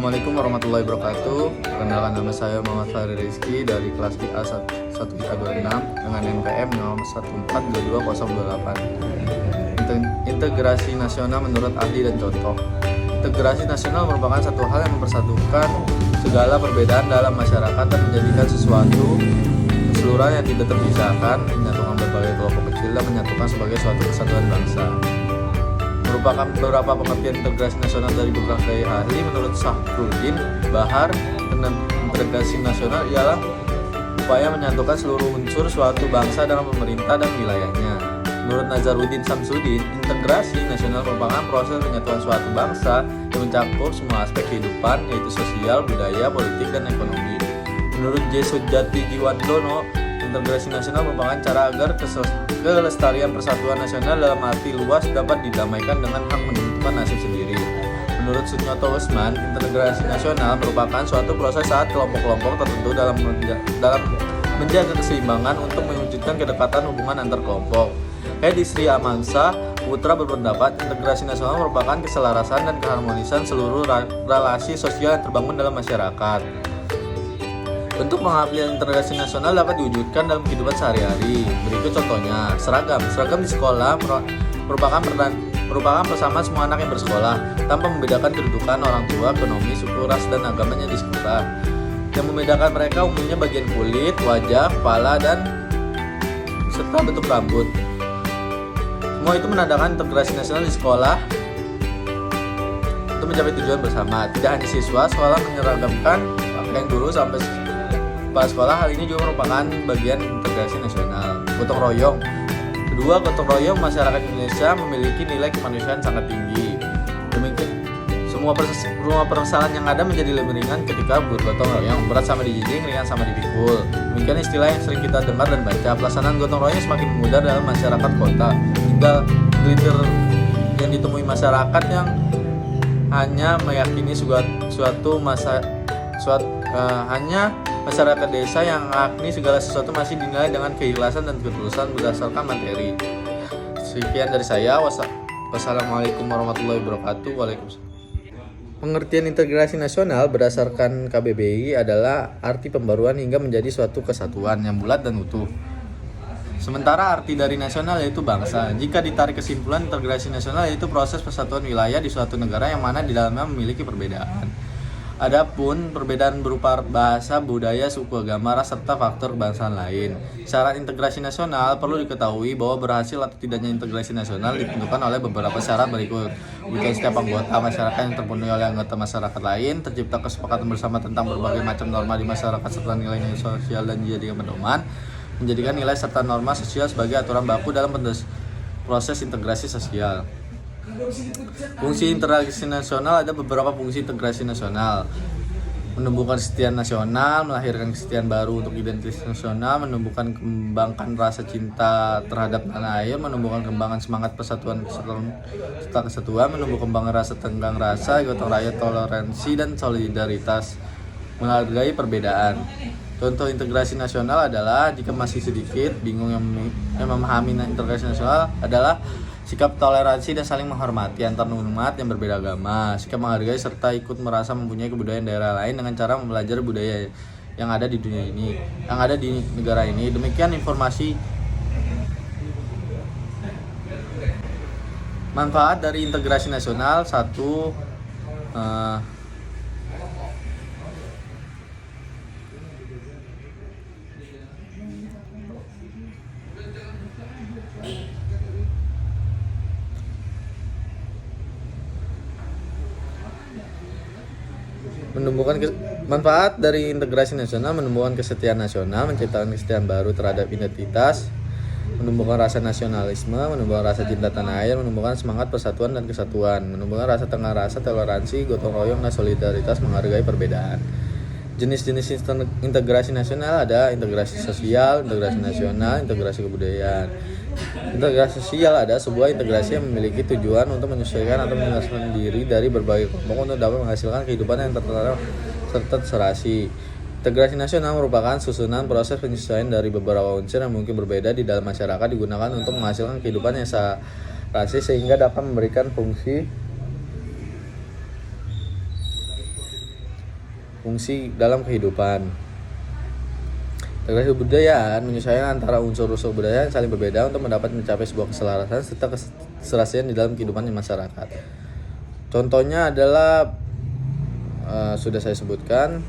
Assalamualaikum warahmatullahi wabarakatuh. Perkenalkan, nama saya Muhammad Fahri Rizky dari kelas A 1 IPA 26 dengan NPM nomor 1422028. Integrasi nasional menurut ahli dan contoh. Integrasi nasional merupakan satu hal yang mempersatukan segala perbedaan dalam masyarakat dan menjadikan sesuatu keseluruhan yang tidak terpisahkan, menyatukan berbagai kelompok kecil dan menyatukan sebagai suatu kesatuan bangsa. Merupakan beberapa pengertian integrasi nasional dari beberapa ahli. Menurut Syahruddin Bahar, integrasi nasional ialah upaya menyatukan seluruh unsur suatu bangsa dalam pemerintah dan wilayahnya. Menurut Nazaruddin Samsudin, integrasi nasional merupakan proses penyatuan suatu bangsa yang mencakup semua aspek kehidupan, yaitu sosial, budaya, politik, dan ekonomi. Menurut J. Sujati Jiwandono, integrasi nasional merupakan cara agar kelestarian persatuan nasional dalam arti luas dapat didamaikan dengan hak menentukan nasib sendiri. Menurut Sunyoto Usman, integrasi nasional merupakan suatu proses saat kelompok-kelompok tertentu dalam menjaga keseimbangan untuk mewujudkan kedekatan hubungan antar kelompok. Hedi Sri Amansa Putra berpendapat integrasi nasional merupakan keselarasan dan keharmonisan seluruh relasi sosial yang terbangun dalam masyarakat. Bentuk pengabdian integrasi nasional dapat diwujudkan dalam kehidupan sehari-hari. Berikut contohnya: seragam di sekolah merupakan persamaan semua anak yang bersekolah tanpa membedakan kedudukan orang tua, ekonomi, suku, ras, dan agamanya di sekolah. Yang membedakan mereka umumnya bagian kulit, wajah, kepala, dan serta bentuk rambut. Semua itu menandakan integrasi nasional di sekolah untuk mencapai tujuan bersama. Tidak hanya siswa, sekolah menyeragamkan pakaian guru sampai kepala sekolah. Hal ini juga merupakan bagian integrasi nasional. Gotong royong. Kedua, gotong royong masyarakat Indonesia memiliki nilai kemanusiaan sangat tinggi. Demikian, semua permasalahan yang ada menjadi lebih ringan ketika bergotong royong. Berat sama dijinjing, ringan sama dipikul. Demikian istilah yang sering kita dengar dan baca. Pelaksanaan gotong royong semakin mudah dalam masyarakat kota. Tinggal glitter yang ditemui masyarakat yang hanya meyakini hanya masyarakat desa yang mengakini segala sesuatu masih dinilai dengan keikhlasan dan ketulusan berdasarkan materi. Sekian dari saya. Wassalamualaikum warahmatullahi wabarakatuh. Waalaikumsalam. Pengertian integrasi nasional berdasarkan KBBI adalah arti pembaruan hingga menjadi suatu kesatuan yang bulat dan utuh. Sementara arti dari nasional yaitu bangsa. Jika ditarik kesimpulan, integrasi nasional yaitu proses persatuan wilayah di suatu negara yang mana di dalamnya memiliki perbedaan. Adapun perbedaan berupa bahasa, budaya, suku, agama, ras, serta faktor kebangsaan lain. Syarat integrasi nasional perlu diketahui bahwa berhasil atau tidaknya integrasi nasional ditentukan oleh beberapa syarat berikut. Kebutuhan setiap anggota masyarakat yang terpenuhi oleh anggota masyarakat lain, tercipta kesepakatan bersama tentang berbagai macam norma di masyarakat serta nilai-nilai sosial dan dijadikan pedoman, menjadikan nilai serta norma sosial sebagai aturan baku dalam proses integrasi sosial. Fungsi integrasi nasional, ada beberapa fungsi integrasi nasional: menumbuhkan kesetiaan nasional, melahirkan kesetiaan baru untuk identitas nasional, menumbuhkan kembangkan rasa cinta terhadap tanah air, menumbuhkan kembangan semangat persatuan serta kesatuan, menumbuh kembangkan rasa tenggang rasa, gotong royong, toleransi, dan solidaritas, menghargai perbedaan. Contoh integrasi nasional adalah, jika masih sedikit bingung yang memahami integrasi nasional, adalah sikap toleransi dan saling menghormati antar umat yang berbeda agama, sikap menghargai serta ikut merasa mempunyai kebudayaan daerah lain dengan cara mempelajari budaya yang ada di dunia ini, yang ada di negara ini. Demikian informasi manfaat dari integrasi nasional. Manfaat dari integrasi nasional: menumbuhkan kesetiaan nasional, menciptakan kesetiaan baru terhadap identitas, menumbuhkan rasa nasionalisme, menumbuhkan rasa cinta tanah air, menumbuhkan semangat persatuan dan kesatuan, menumbuhkan rasa tenggang rasa, toleransi, gotong royong, dan solidaritas, menghargai perbedaan. Jenis-jenis integrasi nasional ada integrasi sosial, integrasi nasional, integrasi kebudayaan. Integrasi sosial ada sebuah integrasi yang memiliki tujuan untuk menyesuaikan atau menyelesaikan diri dari berbagai kelompok untuk dapat menghasilkan kehidupan yang tertata serta terserasi. Integrasi nasional merupakan susunan proses penyesuaian dari beberapa unsur yang mungkin berbeda di dalam masyarakat digunakan untuk menghasilkan kehidupan yang serasi sehingga dapat memberikan fungsi fungsi dalam kehidupan. Integrasi kebudayaan menyesuaikan antara unsur-unsur budaya yang saling berbeda untuk mencapai sebuah keselarasan serta keserasian di dalam kehidupan masyarakat. Contohnya adalah sudah saya sebutkan